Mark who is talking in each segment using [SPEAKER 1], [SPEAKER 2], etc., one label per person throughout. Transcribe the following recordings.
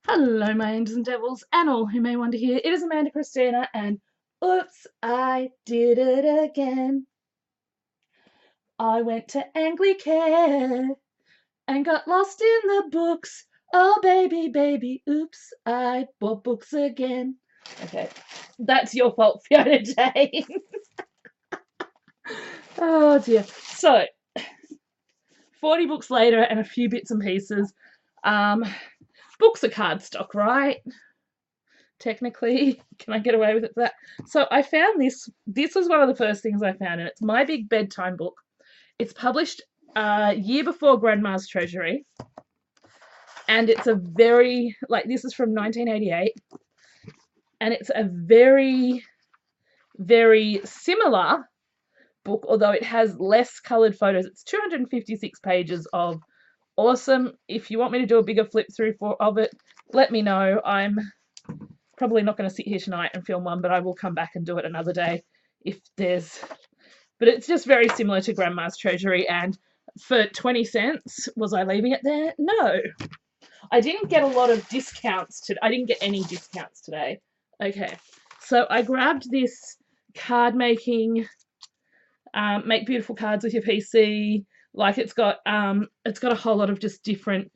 [SPEAKER 1] Hello, my angels and devils, and all who may want to hear. It is Amanda Christina, and oops, I did it again. I went to Anglicare and got lost in the books. Oh, baby, baby, oops, I bought books again. Okay, that's your fault, Fiona Jane. Oh dear. So, 40 books later and a few bits and pieces. Books are cardstock, right? Technically, can I get away with it for that? So I found this. This was one of the first things I found, and it's My Big Bedtime Book. It's published a year before Grandma's Treasury, and it's a very, like, this is from 1988, and it's a very, very similar book, although it has less coloured photos. It's 256 pages of awesome. If you want me to do a bigger flip through of it, let me know. I'm probably not going to sit here tonight and film one, but I will come back and do it another day if there's... But it's just very similar to Grandma's Treasury, and for 20 cents, was I leaving it there? No. I didn't get a lot of discounts. I didn't get any discounts today. Okay, so I grabbed this card making, make beautiful cards with your PC. Like, it's got a whole lot of just different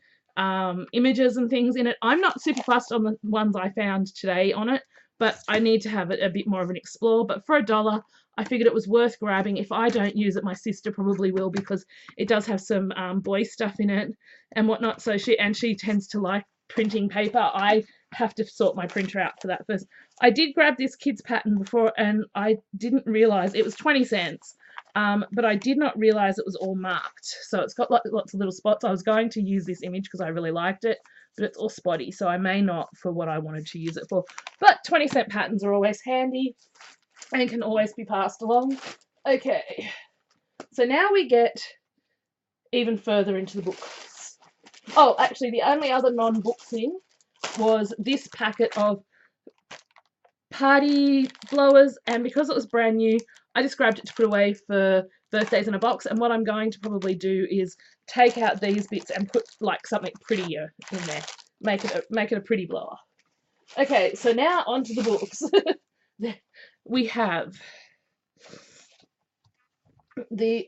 [SPEAKER 1] images and things in it. I'm not super fussed on the ones I found today on it, but I need to have it a bit more of an explore. But for $1, I figured it was worth grabbing. If I don't use it, my sister probably will, because it does have some boy stuff in it and whatnot. So she tends to like printing paper. I have to sort my printer out for that first. I did grab this kids pattern before, and I didn't realize it was 20 cents. But I did not realize it was all marked. So it's got lots of little spots. I was going to use this image because I really liked it, but it's all spotty, so I may not for what I wanted to use it for. But 20-cent patterns are always handy and can always be passed along. Okay, so now we get even further into the book. Oh, actually, the only other non-book thing was this packet of party blowers, and because it was brand new, I just grabbed it to put away for birthdays in a box. And what I'm going to probably do is take out these bits and put like something prettier in there, make it a pretty blower. Okay, so now onto the books. We have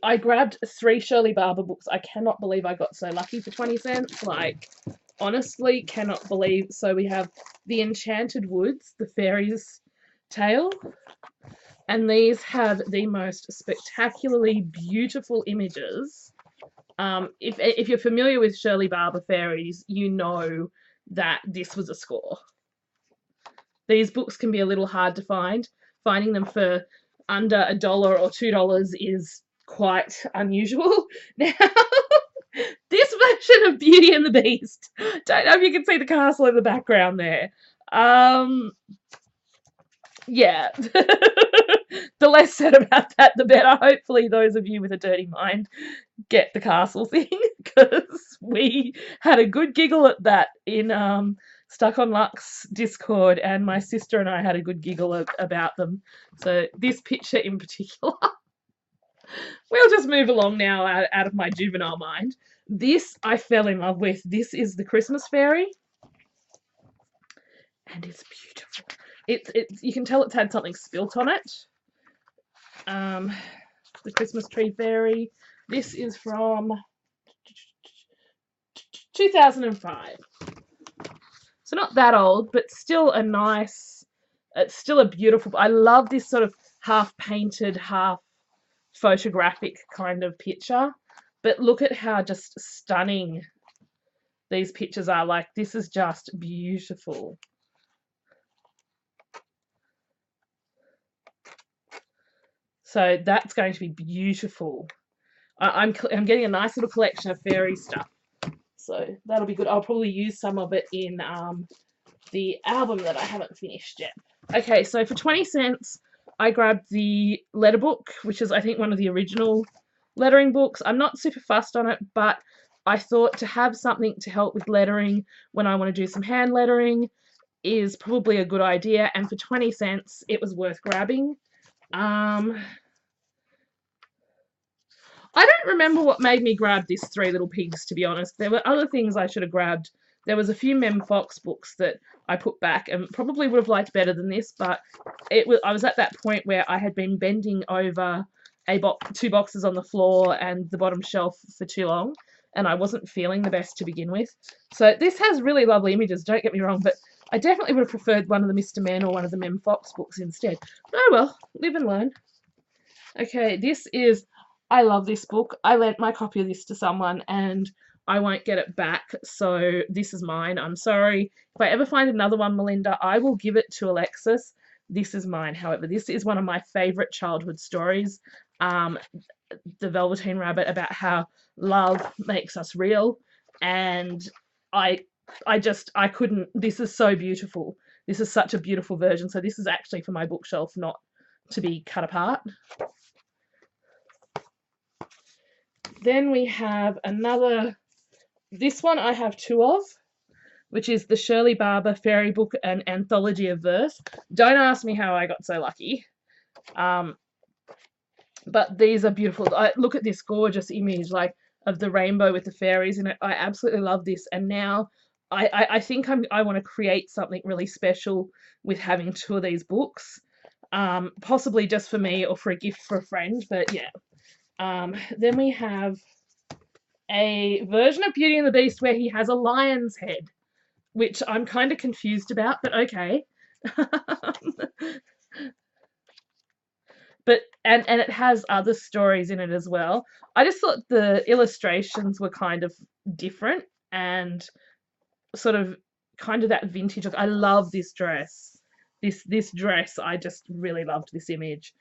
[SPEAKER 1] I grabbed 3 Shirley Barber books. I cannot believe I got so lucky for 20 cents. Like, honestly, cannot believe. So we have The Enchanted Woods, The Fairy's Tale, and these have the most spectacularly beautiful images. If you're familiar with Shirley Barber fairies, you know that this was a score. These books can be a little hard to find. Finding them for under $1 or $2 is quite unusual. Now, this version of Beauty and the Beast, don't know if you can see the castle in the background there. Yeah. The less said about that, the better. Hopefully those of you with a dirty mind get the castle thing, because we had a good giggle at that in Stuck on Luck's Discord, and my sister and I had a good giggle about them. So this picture in particular, we'll just move along now out of my juvenile mind. This I fell in love with. This is the Christmas fairy, and it's beautiful. You can tell it's had something spilt on it. The Christmas tree fairy. This is from 2005. So not that old, but still a nice, it's still a beautiful, I love this sort of half painted, half photographic kind of picture. But look at how just stunning these pictures are. Like, this is just beautiful. So that's going to be beautiful. I'm getting a nice little collection of fairy stuff. So that'll be good. I'll probably use some of it in the album that I haven't finished yet. Okay, so for 20 cents, I grabbed the letter book, which is, I think, one of the original lettering books. I'm not super fussed on it, but I thought to have something to help with lettering when I want to do some hand lettering is probably a good idea. And for 20 cents, it was worth grabbing. I don't remember what made me grab this Three Little Pigs, to be honest. There were other things I should have grabbed. There was a few Mem Fox books that I put back and probably would have liked better than this, but I was at that point where I had been bending over two boxes on the floor and the bottom shelf for too long, and I wasn't feeling the best to begin with. So this has really lovely images, don't get me wrong, but I definitely would have preferred one of the Mr. Men or one of the Mem Fox books instead. But oh well, live and learn. Okay, this is, I love this book. I lent my copy of this to someone and I won't get it back, so this is mine. I'm sorry. If I ever find another one, Melinda, I will give it to Alexis. This is mine, however. This is one of my favourite childhood stories, The Velveteen Rabbit, about how love makes us real, and I couldn't, this is so beautiful. This is such a beautiful version, so this is actually for my bookshelf, not to be cut apart. Then we have another, this one I have two of, which is the Shirley Barber Fairy Book and Anthology of Verse. Don't ask me how I got so lucky. But these are beautiful. Look at this gorgeous image, like, of the rainbow with the fairies in it. I absolutely love this. And now I think I want to create something really special with having two of these books. Possibly just for me or for a gift for a friend, but yeah. Then we have a version of Beauty and the Beast where he has a lion's head, which I'm kind of confused about, but okay. But and it has other stories in it as well. I just thought the illustrations were kind of different and sort of kind of that vintage look. I love this dress. This dress, I just really loved this image.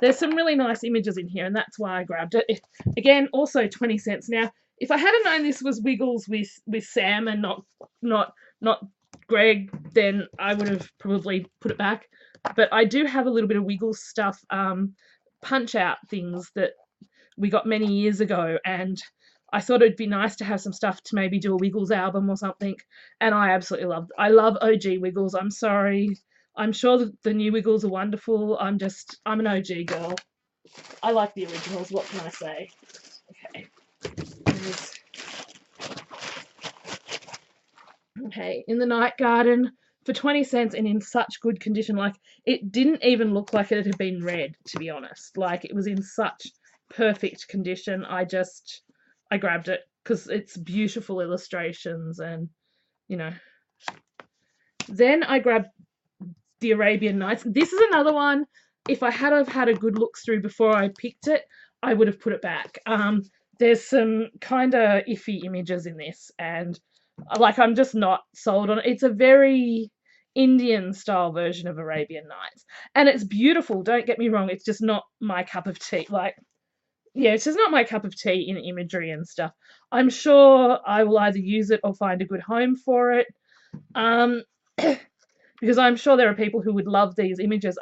[SPEAKER 1] There's some really nice images in here, and that's why I grabbed it. Again, also 20 cents. Now, if I hadn't known this was Wiggles with Sam and not Greg, then I would have probably put it back. But I do have a little bit of Wiggles stuff, punch out things that we got many years ago, and I thought it'd be nice to have some stuff to maybe do a Wiggles album or something, and I absolutely loved it. I love OG Wiggles. I'm sorry. I'm sure that the new Wiggles are wonderful. I'm an OG girl. I like the originals. What can I say? Okay. Okay, In the Night Garden for 20 cents and in such good condition. Like, it didn't even look like it had been read, to be honest. Like, it was in such perfect condition. I grabbed it because it's beautiful illustrations and, you know. Then I grabbed The Arabian Nights. This is another one. If I had have had a good look through before I picked it, I would have put it back. There's some kind of iffy images in this, and like, I'm just not sold on it. It's a very Indian style version of Arabian Nights, and it's beautiful, don't get me wrong. It's just not my cup of tea. Like, yeah, it's just not my cup of tea in imagery and stuff. I'm sure I will either use it or find a good home for it, because I'm sure there are people who would love these images.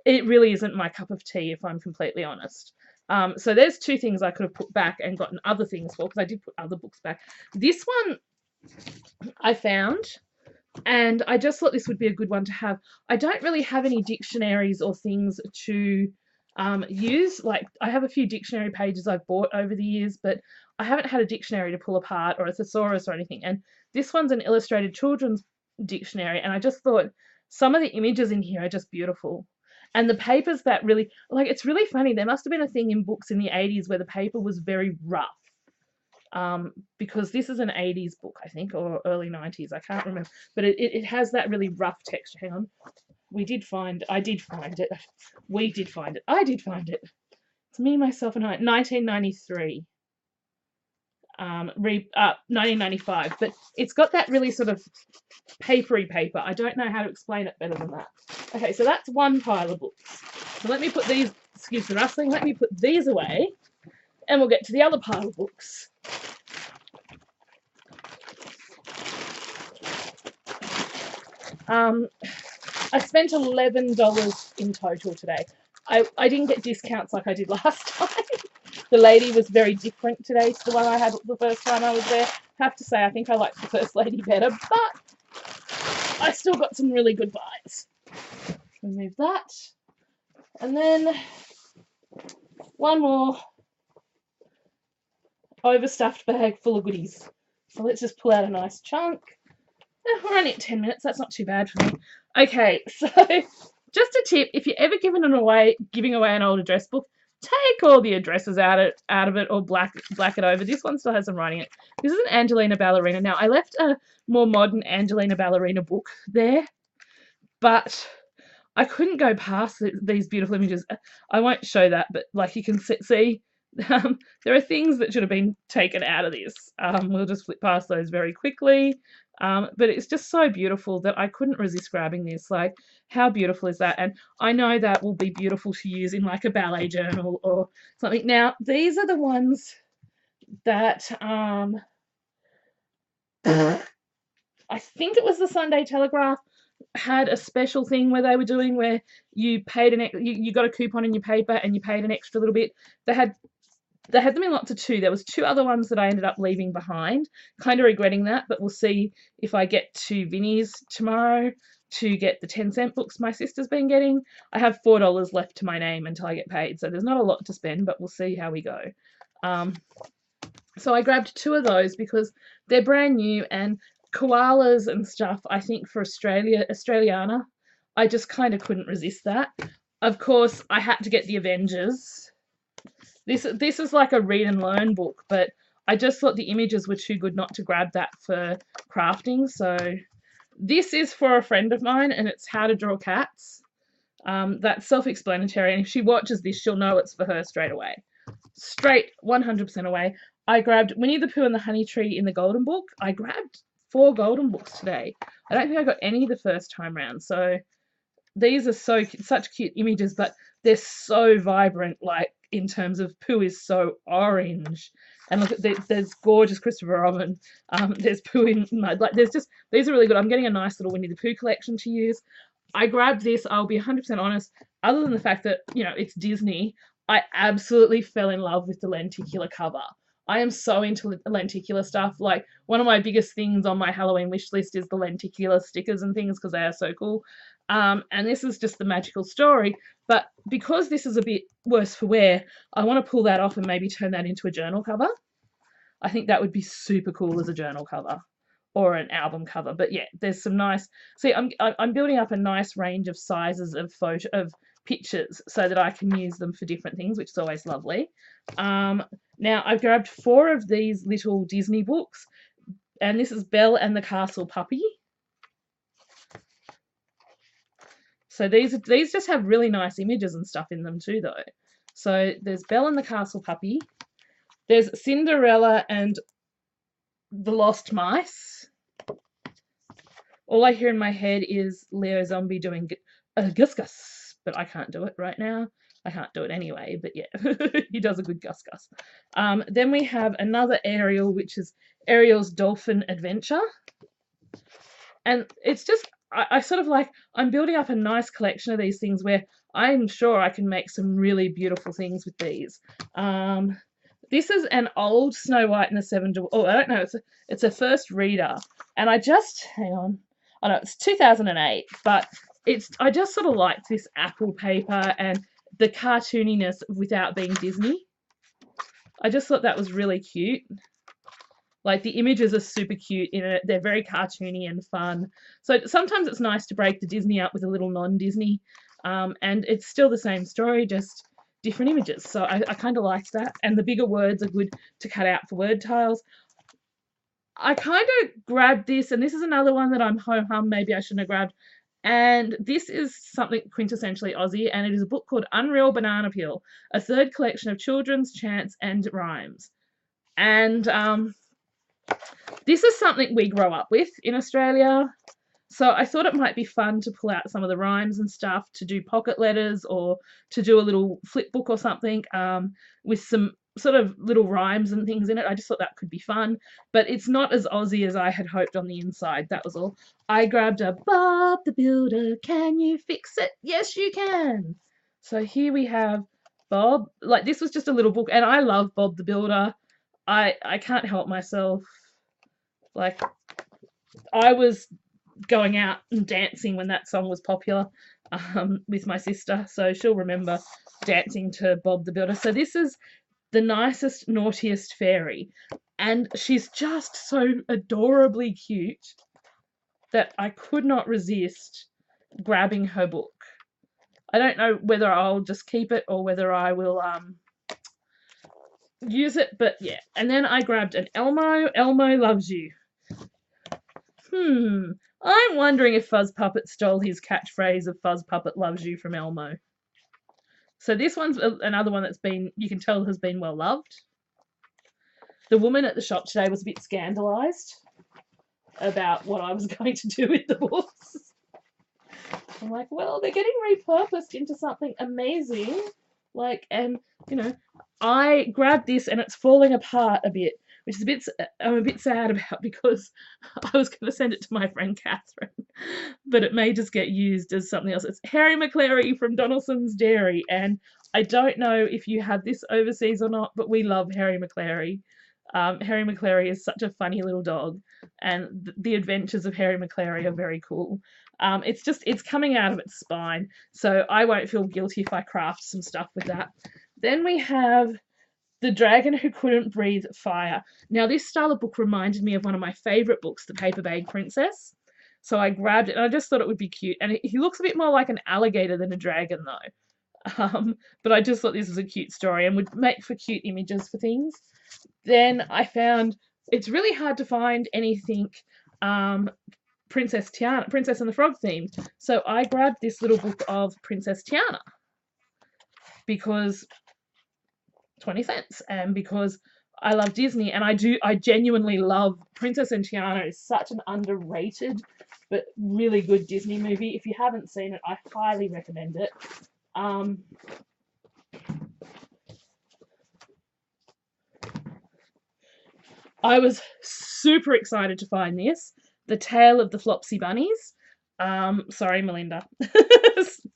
[SPEAKER 1] It really isn't my cup of tea, if I'm completely honest. So there's two things I could have put back and gotten other things for, because I did put other books back. This one I found, and I just thought this would be a good one to have. I don't really have any dictionaries or things to use. Like, I have a few dictionary pages I've bought over the years, but I haven't had a dictionary to pull apart or a thesaurus or anything. And this one's an illustrated children's dictionary, and I just thought some of the images in here are just beautiful. And the paper's that really, like, it's really funny. There must have been a thing in books in the 80s where the paper was very rough. Because this is an 80s book, I think, or early 90s. I can't remember. But it has that really rough texture. Hang on. I did find it. We did find it. I did find it. It's me, myself, and I. 1993. 1995. But it's got that really sort of papery paper. I don't know how to explain it better than that. Okay, so that's one pile of books. So let me put these, excuse the rustling, let me put these away, and we'll get to the other pile of books. I spent $11 in total today. I didn't get discounts like I did last time. The lady was very different today to the one I had the first time I was there. I have to say, I think I liked the first lady better, but I still got some really good buys. Remove that. And then one more overstuffed bag full of goodies. So let's just pull out a nice chunk. We're only at 10 minutes. That's not too bad for me. Okay, so just a tip: if you're ever giving away an old address book, take all the addresses out of it or black it over. This one still has some writing in it. This is an Angelina Ballerina. Now I left a more modern Angelina Ballerina book there, but I couldn't go past these beautiful images. I won't show that, but like you can see, there are things that should have been taken out of this. We'll just flip past those very quickly. But it's just so beautiful that I couldn't resist grabbing this. Like, how beautiful is that? And I know that will be beautiful to use in like a ballet journal or something. Now, these are the ones that I think it was the Sunday Telegraph had a special thing where they were doing where you paid you got a coupon in your paper and you paid an extra little bit. They had them in lots of two. There was two other ones that I ended up leaving behind. Kind of regretting that, but we'll see if I get to Vinnie's tomorrow to get the 10-cent books my sister's been getting. I have $4 left to my name until I get paid, so there's not a lot to spend, but we'll see how we go. So I grabbed two of those because they're brand new, and koalas and stuff, I think for Australiana, I just kind of couldn't resist that. Of course, I had to get the Avengers. This is like a read and learn book, but I just thought the images were too good not to grab that for crafting. So this is for a friend of mine, and it's How to Draw Cats. That's self-explanatory, and if she watches this, she'll know it's for her straight away. Straight 100% away. I grabbed Winnie the Pooh and the Honey Tree in the Golden Book. I grabbed 4 Golden Books today. I don't think I got any the first time round. So these are such cute images, but they're so vibrant. Like in terms of Pooh is so orange, and look at there's gorgeous Christopher Robin. There's Pooh in mud. Like these are really good. I'm getting a nice little Winnie the Pooh collection to use. I grabbed this. I'll be 100% honest. Other than the fact that it's Disney, I absolutely fell in love with the lenticular cover. I am so into lenticular stuff. Like, one of my biggest things on my Halloween wish list is the lenticular stickers and things because they are so cool. And this is just the magical story. But because this is a bit worse for wear, I want to pull that off and maybe turn that into a journal cover. I think that would be super cool as a journal cover or an album cover. But yeah, there's some nice. See, I'm building up a nice range of sizes of pictures so that I can use them for different things, which is always lovely. Now I've grabbed 4 of these little Disney books, and this is Belle and the Castle Puppy. So these just have really nice images and stuff in them too, though. So there's Belle and the Castle Puppy. There's Cinderella and the Lost Mice. All I hear in my head is Leo Zombie doing Gus Gus, but I can't do it right now. I can't do it anyway, but yeah, he does a good Gus Gus. Then we have another Ariel, which is Ariel's Dolphin Adventure. And it's just, I sort of like, I'm building up a nice collection of these things where I'm sure I can make some really beautiful things with these. This is an old Snow White and the Seven Dwarfs. Oh, I don't know. It's a first reader, and hang on. Oh no, it's 2008, but I just sort of liked this apple paper and the cartooniness without being Disney. I just thought that was really cute. Like, the images are super cute in it. They're very cartoony and fun. So sometimes it's nice to break the Disney up with a little non-Disney, and it's still the same story, just different images. So I kind of liked that. And the bigger words are good to cut out for word tiles. I kind of grabbed this, and this is another one that I'm ho-hum, maybe I shouldn't have grabbed. And this is something quintessentially Aussie, and it is a book called Unreal Banana Peel, a 3rd collection of children's chants and rhymes. And this is something we grow up with in Australia. So I thought it might be fun to pull out some of the rhymes and stuff, to do pocket letters or to do a little flip book or something with some sort of little rhymes and things in it. I just thought that could be fun, but it's not as Aussie as I had hoped on the inside. That was all. I grabbed a Bob the Builder, can you fix it? Yes, you can. So here we have Bob. Like, this was just a little book, and I love Bob the Builder. I can't help myself. Like, I was going out and dancing when that song was popular with my sister, so she'll remember dancing to Bob the Builder. So this is the nicest, naughtiest fairy. And she's just so adorably cute that I could not resist grabbing her book. I don't know whether I'll just keep it or whether I will use it, but yeah. And then I grabbed an Elmo. Elmo loves you. I'm wondering if Fuzz Puppet stole his catchphrase of Fuzz Puppet loves you from Elmo. So this one's another one that's been, you can tell, has been well loved. The woman at the shop today was a bit scandalised about what I was going to do with the books. I'm like, well, they're getting repurposed into something amazing. Like, and, you know, I grabbed this and it's falling apart a bit, which is a bit, I'm a bit sad about, because I was going to send it to my friend Catherine, but it may just get used as something else. It's Harry McClary from Donaldson's Dairy, and I don't know if you have this overseas or not, but we love Harry McClary. Harry McClary is such a funny little dog, and the adventures of Harry McClary are very cool. It's coming out of its spine, so I won't feel guilty if I craft some stuff with that. Then we have The Dragon Who Couldn't Breathe Fire. Now, this style of book reminded me of one of my favourite books, The Paper Bag Princess. So I grabbed it, and I just thought it would be cute. And he looks a bit more like an alligator than a dragon, though. But I just thought this was a cute story and would make for cute images for things. Then I found it's really hard to find anything Princess Tiana, Princess and the Frog themed. So I grabbed this little book of Princess Tiana because 20 cents, and because I love Disney, and I genuinely love Princess and Tiana. Is such an underrated but really good Disney movie. If you haven't seen it, I highly recommend it. I was super excited to find this, The Tale of the Flopsy Bunnies. Sorry, Melinda.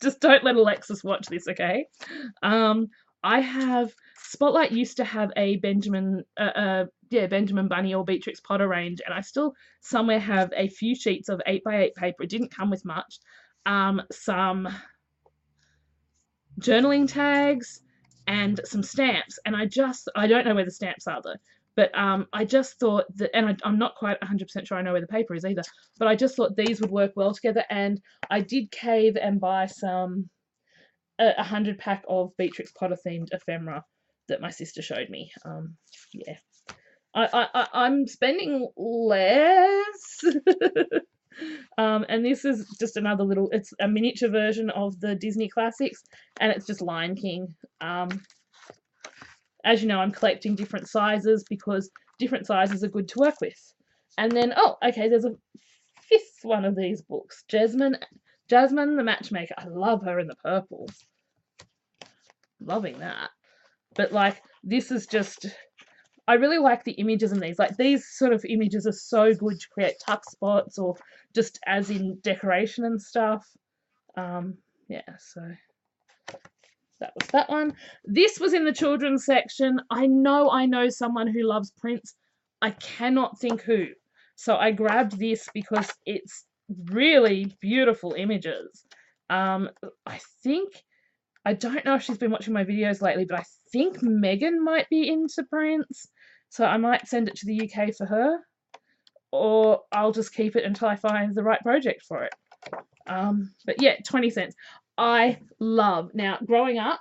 [SPEAKER 1] Just don't let Alexis watch this, okay? I have, Spotlight used to have a Benjamin Bunny or Beatrix Potter range, and I still somewhere have a few sheets of 8x8 paper. It didn't come with much. Some journaling tags and some stamps, and I don't know where the stamps are though. But I just thought that, and I'm not quite 100% sure I know where the paper is either, but I just thought these would work well together, and I did cave and buy some 100 pack of Beatrix Potter themed ephemera that my sister showed me. Yeah, I'm spending less. And this is just another little, it's a miniature version of the Disney classics, and it's just Lion King. As you know, I'm collecting different sizes because different sizes are good to work with. And then, oh, okay, there's a fifth one of these books. Jasmine the Matchmaker. I love her in the purple. Loving that. But, like, this is just, I really like the images in these. Like, these sort of images are so good to create tuck spots or just as in decoration and stuff. Yeah, so that was that one. This was in the children's section. I know someone who loves Prince. I cannot think who. So I grabbed this because it's really beautiful images. I don't know if she's been watching my videos lately, but I think Megan might be into Prince. So I might send it to the UK for her, or I'll just keep it until I find the right project for it. But yeah, 20 cents. I love, now growing up,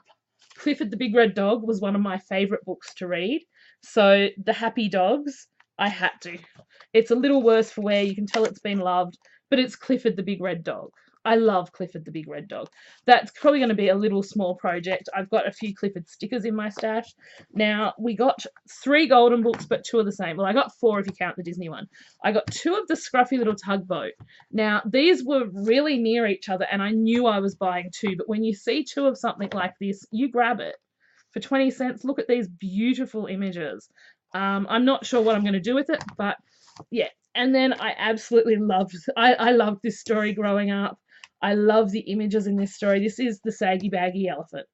[SPEAKER 1] Clifford the Big Red Dog was one of my favourite books to read. So The Happy Dogs, I had to. It's a little worse for wear, you can tell it's been loved, but it's Clifford the Big Red Dog. I love Clifford the Big Red Dog. That's probably going to be a little small project. I've got a few Clifford stickers in my stash. Now, we got 3 golden books, but 2 are the same. Well, I got 4 if you count the Disney one. I got 2 of the Scruffy Little Tugboat. Now, these were really near each other, and I knew I was buying 2, but when you see 2 of something like this, you grab it. For 20 cents, look at these beautiful images. I'm not sure what I'm going to do with it, but yeah. And then I absolutely loved, I loved this story growing up. I love the images in this story. This is the Saggy Baggy Elephant.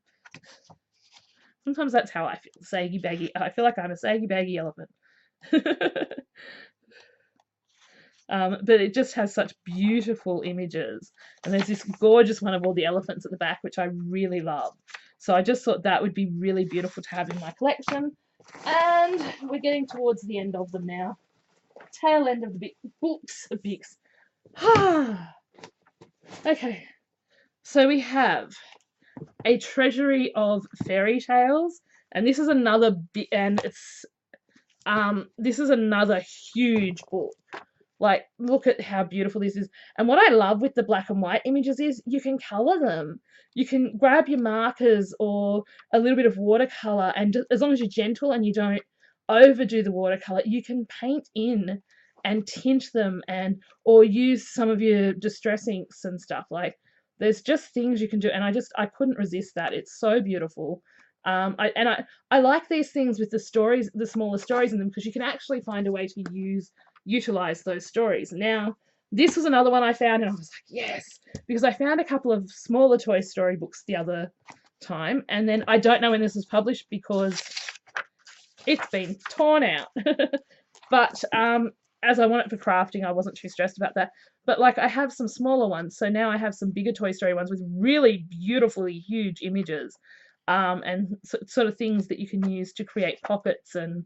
[SPEAKER 1] Sometimes that's how I feel, saggy baggy. I feel like I'm a saggy baggy elephant. But it just has such beautiful images. And there's this gorgeous one of all the elephants at the back, which I really love. So I just thought that would be really beautiful to have in my collection. And we're getting towards the end of them now. Tail end of the books. Okay, so we have a treasury of fairy tales, and this is another bit, and this is another huge book. Like, look at how beautiful this is. And what I love with the black and white images is you can color them. You can grab your markers or a little bit of watercolor, and as long as you're gentle and you don't overdo the watercolor, you can paint in and tint them, and or use some of your distress inks and stuff. Like, there's just things you can do, and I couldn't resist that. It's so beautiful. I like these things with the stories, the smaller stories in them, because you can actually find a way to utilize those stories. Now, this was another one I found, and I was like, yes, because I found a couple of smaller Toy Story books the other time, and then I don't know when this was published because it's been torn out. But as I want it for crafting, I wasn't too stressed about that. But like, I have some smaller ones, so now I have some bigger Toy Story ones with really beautifully huge images, and sort of things that you can use to create pockets and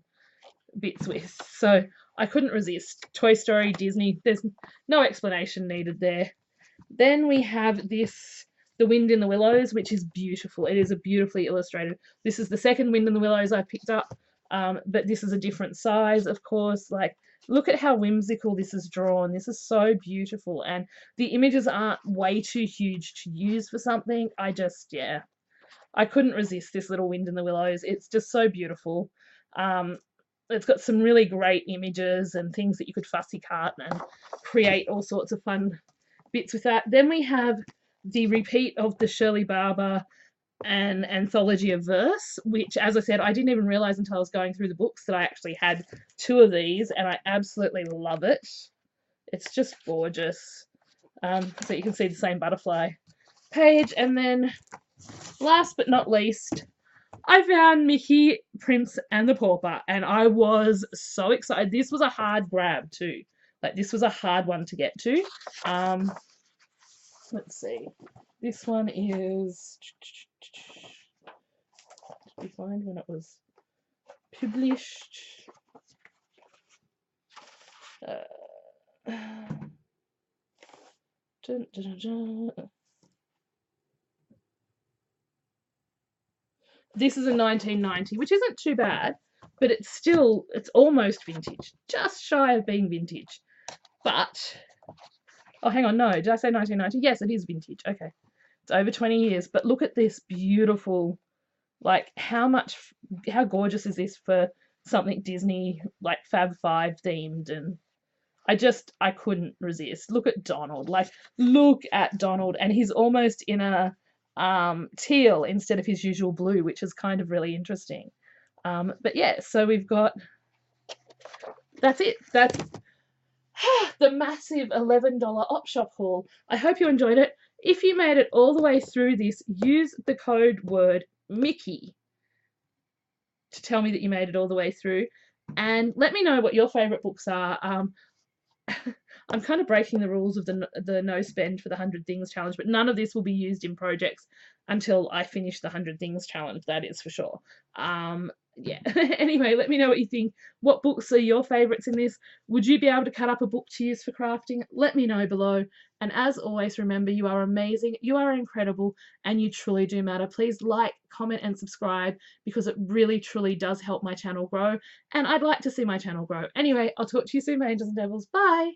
[SPEAKER 1] bits with. So I couldn't resist. Toy Story, Disney, there's no explanation needed there. Then we have this, The Wind in the Willows, which is beautiful. It is a beautifully illustrated. This is the second Wind in the Willows I picked up, but this is a different size, of course. Like, look at how whimsical this is drawn. This is so beautiful, and the images aren't way too huge to use for something. Yeah, I couldn't resist this little Wind in the Willows. It's just so beautiful. It's got some really great images and things that you could fussy cut and create all sorts of fun bits with that. Then we have the repeat of the Shirley Barber and Anthology of Verse, which, as I said, I didn't even realize until I was going through the books that I actually had 2 of these, and I absolutely love it. It's just gorgeous. So you can see the same butterfly page. And then last but not least, I found Mickey, Prince and the Pauper, and I was so excited. This was a hard grab too. Like, this was a hard one to get to. Let's see. This one is... Did we find when it was published? This is a 1990, which isn't too bad, but it's almost vintage, just shy of being vintage. But, oh, hang on, no, did I say 1990? Yes, it is vintage. Okay, it's over 20 years, but look at this beautiful, like, how gorgeous is this for something Disney, like Fab 5 themed, and I couldn't resist. Look at Donald, and he's almost in a teal instead of his usual blue, which is kind of really interesting. But yeah, so we've got, that's it. That's the massive $11 op shop haul. I hope you enjoyed it. If you made it all the way through this, use the code word Mickey to tell me that you made it all the way through, and let me know what your favorite books are. I'm kind of breaking the rules of the no spend for the 100 things challenge, but none of this will be used in projects until I finish the 100 things challenge, that is for sure. Yeah. Anyway, let me know what you think. What books are your favourites in this? Would you be able to cut up a book to use for crafting? Let me know below. And as always, remember, you are amazing, you are incredible, and you truly do matter. Please like, comment and subscribe, because it really truly does help my channel grow, and I'd like to see my channel grow. Anyway, I'll talk to you soon, my angels and devils. Bye!